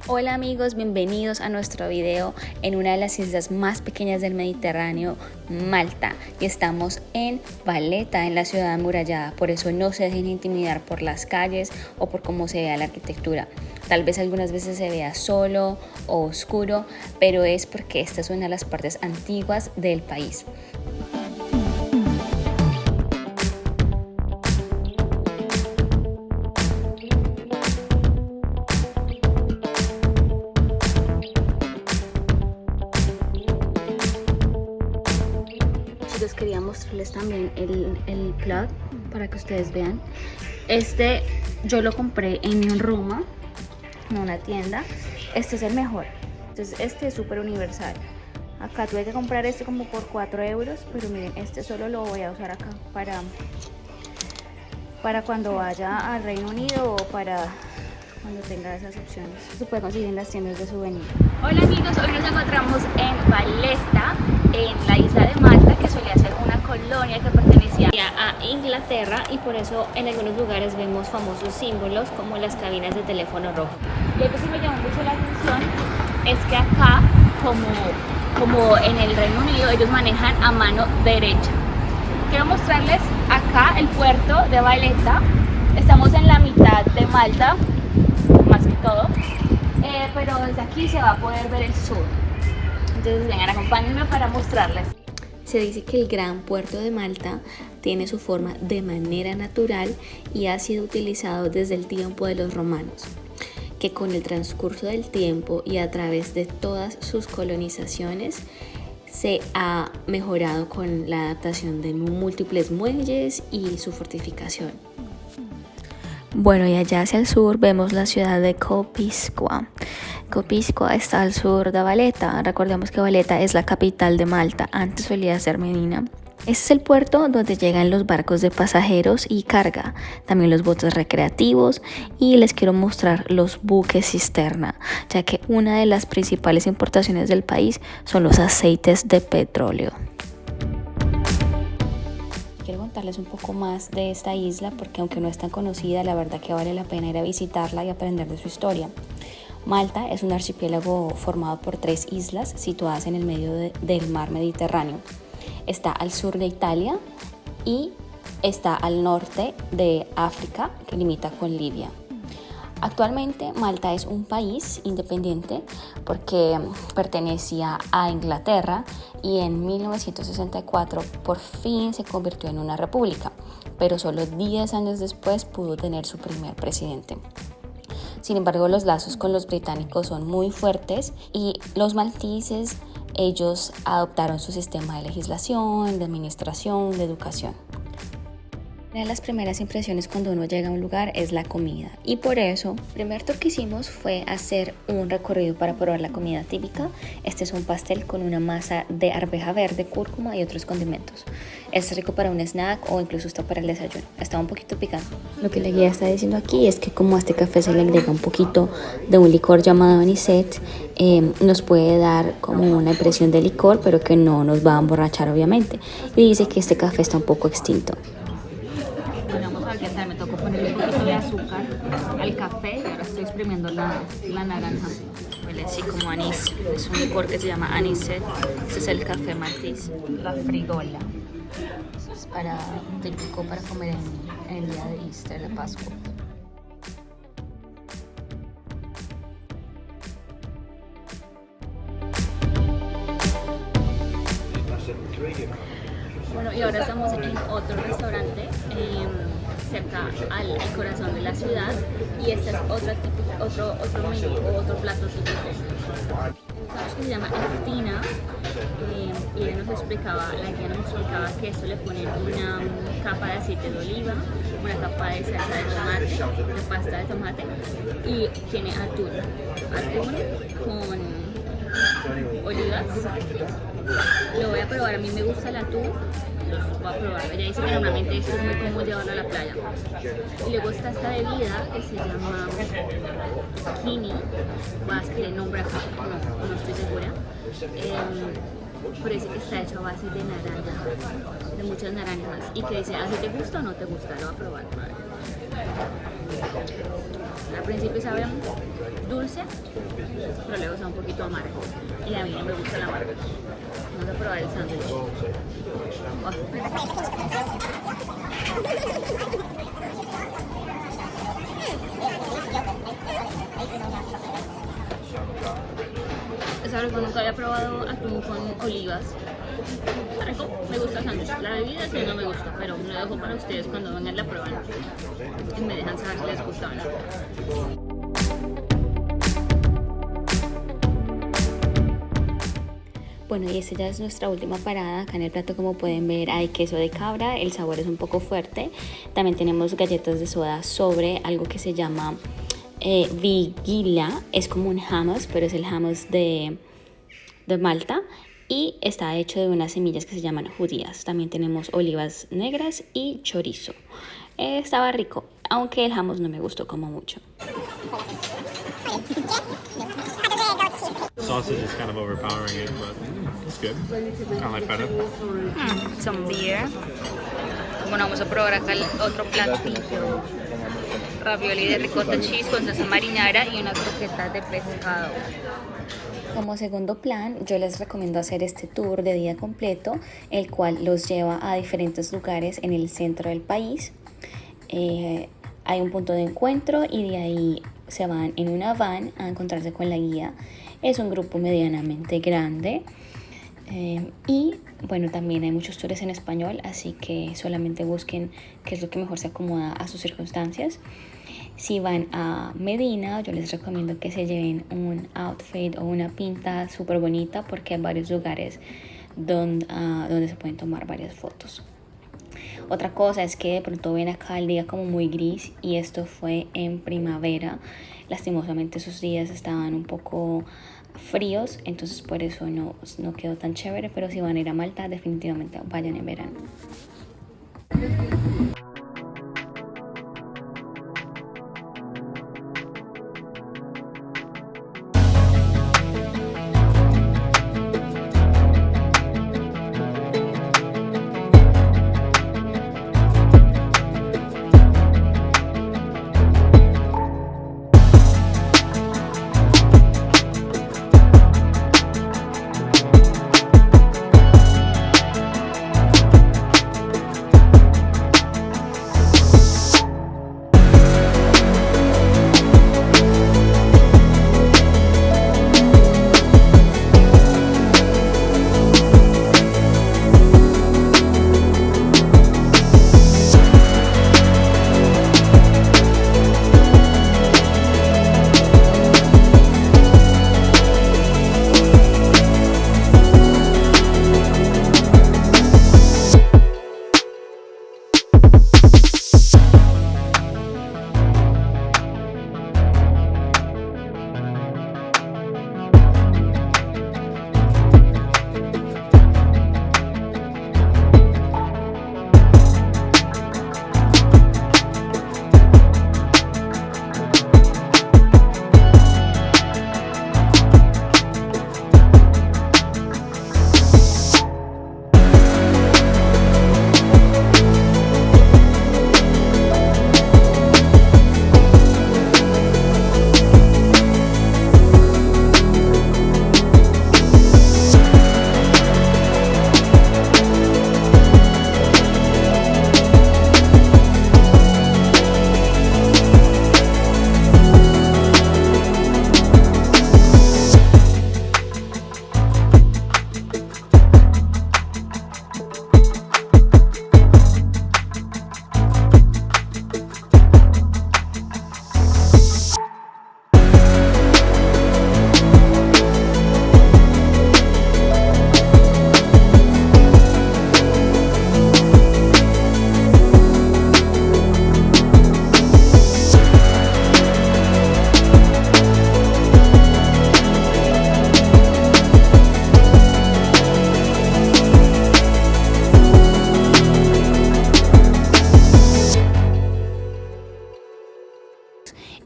Hola amigos, bienvenidos a nuestro video en una de las islas más pequeñas del Mediterráneo, Malta. Y estamos en Valletta, en la ciudad amurallada. Por eso no se dejen intimidar por las calles o por cómo se vea la arquitectura. Tal vez algunas veces se vea solo o oscuro, pero es porque esta es una de las partes antiguas del país. Chicos, quería mostrarles también el plug para que ustedes vean. Este yo lo compré en Roma, en una tienda. Este es el mejor. Entonces este es súper universal. Acá tuve que comprar este como por 4 euros, pero miren, este solo lo voy a usar acá para cuando vaya al Reino Unido o para cuando tenga esas opciones. Se puede conseguir en las tiendas de souvenir. Hola amigos, hoy nos encontramos en Valletta, en la isla de Malta, que solía ser una colonia que pertenecía a Inglaterra, y por eso en algunos lugares vemos famosos símbolos como las cabinas de teléfono rojo. Y algo que me llamó mucho la atención es que acá, como en el Reino Unido, ellos manejan a mano derecha. Quiero mostrarles acá el puerto de Valletta. Estamos en la mitad de Malta, más que todo, pero desde aquí se va a poder ver el sur. Entonces vengan, acompáñenme para mostrarles. Se dice que el gran puerto de Malta tiene su forma de manera natural y ha sido utilizado desde el tiempo de los romanos, que con el transcurso del tiempo y a través de todas sus colonizaciones se ha mejorado con la adaptación de múltiples muelles y su fortificación. Bueno, y allá hacia el sur vemos la ciudad de Kopiskwa. Kopiskwa está al sur de Valletta. Recordemos que Valletta es la capital de Malta, antes solía ser Medina. Este es el puerto donde llegan los barcos de pasajeros y carga, también los botes recreativos, y les quiero mostrar los buques cisterna, ya que una de las principales importaciones del país son los aceites de petróleo. Quiero contarles un poco más de esta isla porque aunque no es tan conocida, la verdad que vale la pena ir a visitarla y aprender de su historia. Malta es un archipiélago formado por 3 islas situadas en el medio del mar Mediterráneo. Está al sur de Italia y está al norte de África, que limita con Libia. Actualmente Malta es un país independiente porque pertenecía a Inglaterra y en 1964 por fin se convirtió en una república, pero solo 10 años después pudo tener su primer presidente. Sin embargo, los lazos con los británicos son muy fuertes y los malteses, ellos adoptaron su sistema de legislación, de administración, de educación. Una de las primeras impresiones cuando uno llega a un lugar es la comida, y por eso el primer tour que hicimos fue hacer un recorrido para probar la comida típica. Este es un pastel con una masa de arveja verde, cúrcuma y otros condimentos. Es rico para un snack o incluso está para el desayuno. Está un poquito picante. Lo que la guía está diciendo aquí es que como a este café se le agrega un poquito de un licor llamado anisette, nos puede dar como una impresión de licor, pero que no nos va a emborrachar obviamente. Y dice que este café está un poco extinto. ¿Qué tal? Me tocó ponerle un poquito de azúcar al café y ahora estoy exprimiendo la naranja. Huele así como anís. Es un licor que se llama anisette. Este es el café maltés. La frigola. Es típico para comer en el día de Easter, de Pascua. Bueno, y ahora estamos en otro restaurante cerca al corazón de la ciudad, y este es otro menú o otro plato típico. Que se llama Estina, y ella la guía nos explicaba que esto le ponen una capa de aceite de oliva, una capa de salsa de tomate, de pasta de tomate, y tiene atún con olivas. Lo voy a probar, a mí me gusta el atún, lo voy a probar. Ella dice que normalmente esto es muy cómodo llevarlo a la playa. Y luego está esta bebida que se llama Kini, voy a escribir el nombre acá, no estoy segura. Parece que está hecho a base de naranja, de muchas naranjas, y que dice, ¿así te gusta o no te gusta? Lo voy a probar. Al principio sabe dulce, pero luego sabe un poquito amargo. Y a mí no me gusta el amargo. Vamos a probar el sándwich. Oh. Es algo que nunca había probado atún con olivas. Está rico, me gusta el sándwich. La bebida sí no me gusta, pero lo dejo para ustedes cuando vengan la prueban y me dejan saber si les gusta o no. Bueno, y esta ya es nuestra última parada. Acá en el plato, como pueden ver, hay queso de cabra, el sabor es un poco fuerte. También tenemos galletas de soda sobre algo que se llama vigila. Es como un hummus, pero es el hummus de Malta. Y está hecho de unas semillas que se llaman judías. También tenemos olivas negras y chorizo. Estaba rico, aunque el hummus no me gustó como mucho. Sausage is kind of overpowering it, but it's good. I like better. Some beer. Bueno, vamos a probar acá el otro platillo. Ravioli de ricota cheese con salsa marinara y unas croquetas de pescado. Como segundo plan, yo les recomiendo hacer este tour de día completo, el cual los lleva a diferentes lugares en el centro del país. Hay un punto de encuentro y de ahí se van en una van a encontrarse con la guía. Es un grupo medianamente grande y bueno, también hay muchos tours en español, así que solamente busquen qué es lo que mejor se acomoda a sus circunstancias. Si van a Medina, yo les recomiendo que se lleven un outfit o una pinta súper bonita porque hay varios lugares donde se pueden tomar varias fotos. Otra cosa es que de pronto ven acá el día como muy gris y esto fue en primavera. Lastimosamente esos días estaban un poco fríos, entonces por eso no quedó tan chévere, pero si van a ir a Malta definitivamente vayan en verano.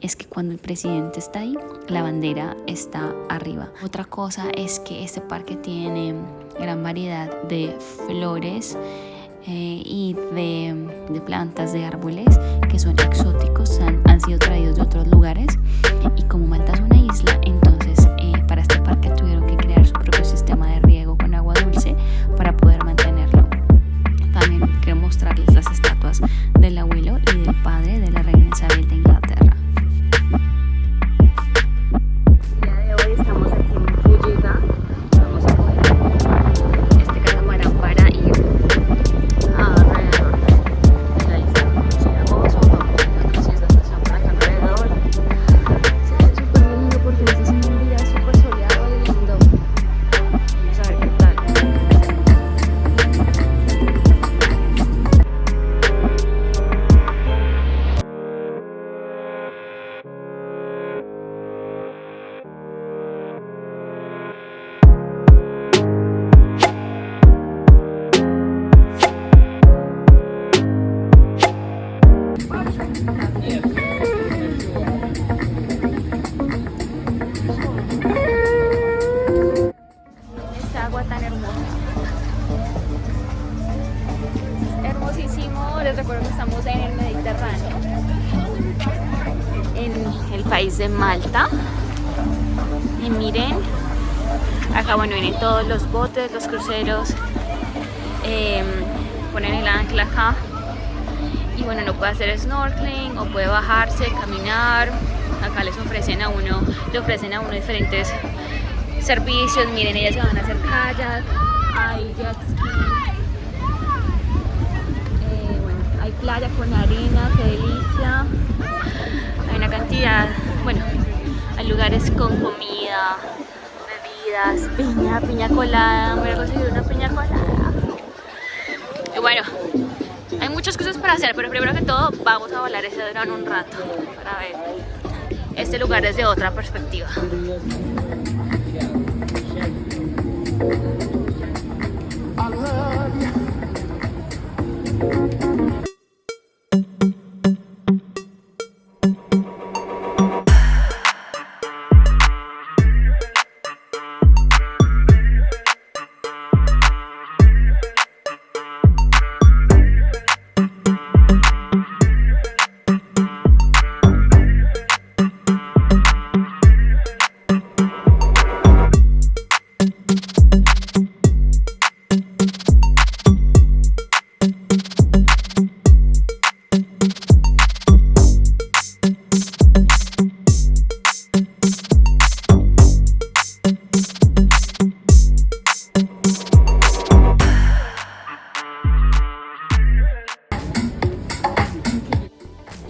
Es que cuando el presidente está ahí, la bandera está arriba. Otra cosa es que este parque tiene gran variedad de flores y de plantas, de árboles que son exóticos, han sido traídos de otros lugares. Y como Malta es una isla, entonces para este parque tuvieron que crear su propio sistema de riego con agua dulce para poder mantenerlo. También quiero mostrarles las estatuas del abuelo y del padre de la reina Isabel de Inglaterra. El día de hoy estamos aquí en Fujiga. Vamos a coger este catamarán para ir alrededor de la isla. Gozo, vamos a otras islas que están por acá alrededor. Se ve súper lindo porque está haciendo un día súper soleado y lindo. Vamos a ver qué tal. Esta agua tan hermosa. Es hermosísimo. Les recuerdo que estamos en el Mediterráneo, en el país de Malta. Y miren, acá bueno, vienen todos los botes, los cruceros, ponen el ancla acá. Y bueno, uno puede hacer snorkeling o puede bajarse, caminar. Acá le ofrecen a uno diferentes servicios. Miren, ellas se van a hacer kayak, hay jet ski, bueno, hay playa con arena, qué delicia. Hay una cantidad, bueno, hay lugares con comida, bebidas, piña colada. Voy a conseguir una piña colada. Y bueno, hay muchas cosas para hacer, pero primero que todo vamos a volar ese dron un rato para ver este lugar desde otra perspectiva.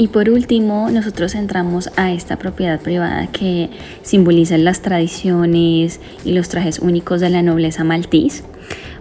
Y por último, nosotros entramos a esta propiedad privada que simboliza las tradiciones y los trajes únicos de la nobleza maltís.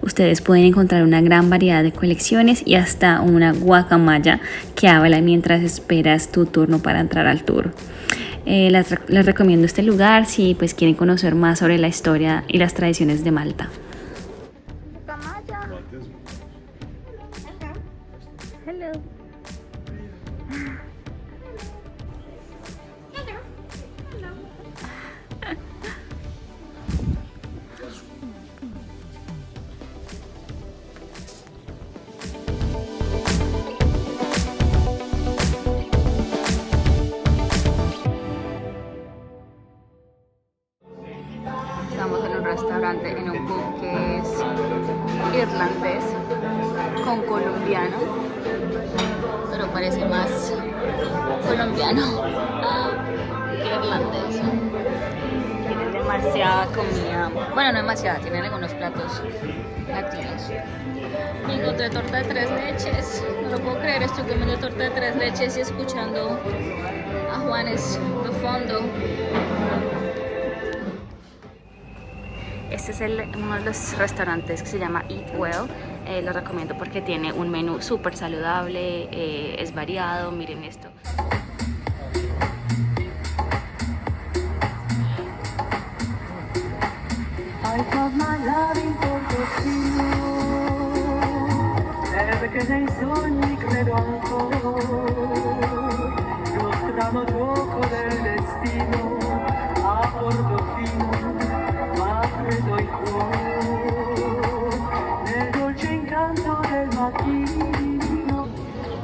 Ustedes pueden encontrar una gran variedad de colecciones y hasta una guacamaya que habla mientras esperas tu turno para entrar al tour. Les recomiendo este lugar si pues quieren conocer más sobre la historia y las tradiciones de Malta. Hello. Estamos en un restaurante, en un pub que es irlandés con colombiano, pero parece más colombiano que irlandés. Tienen demasiada comida, bueno, no demasiada, tienen algunos platos latinos. Y encontré torta de 3 leches, no lo puedo creer, estoy comiendo torta de 3 leches y escuchando a Juanes de fondo. Este es uno de los restaurantes que se llama Eat Well. Lo recomiendo porque tiene un menú súper saludable, es variado. Miren esto.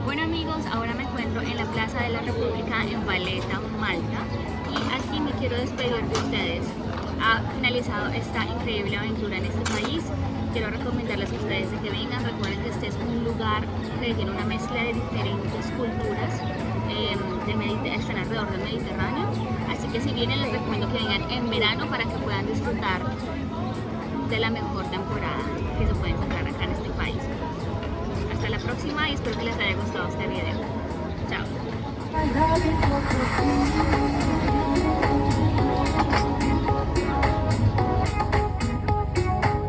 Bueno amigos, ahora me encuentro en la Plaza de la República en Valencia. quiero despedir de ustedes. Ha finalizado esta increíble aventura en este país. Quiero recomendarles a ustedes de que vengan. Recuerden que este es un lugar que tiene una mezcla de diferentes culturas, están alrededor del Mediterráneo. Así que si vienen, les recomiendo que vengan en verano para que puedan disfrutar de la mejor temporada que se puede encontrar acá en este país. Hasta la próxima y espero que les haya gustado este video. Chao.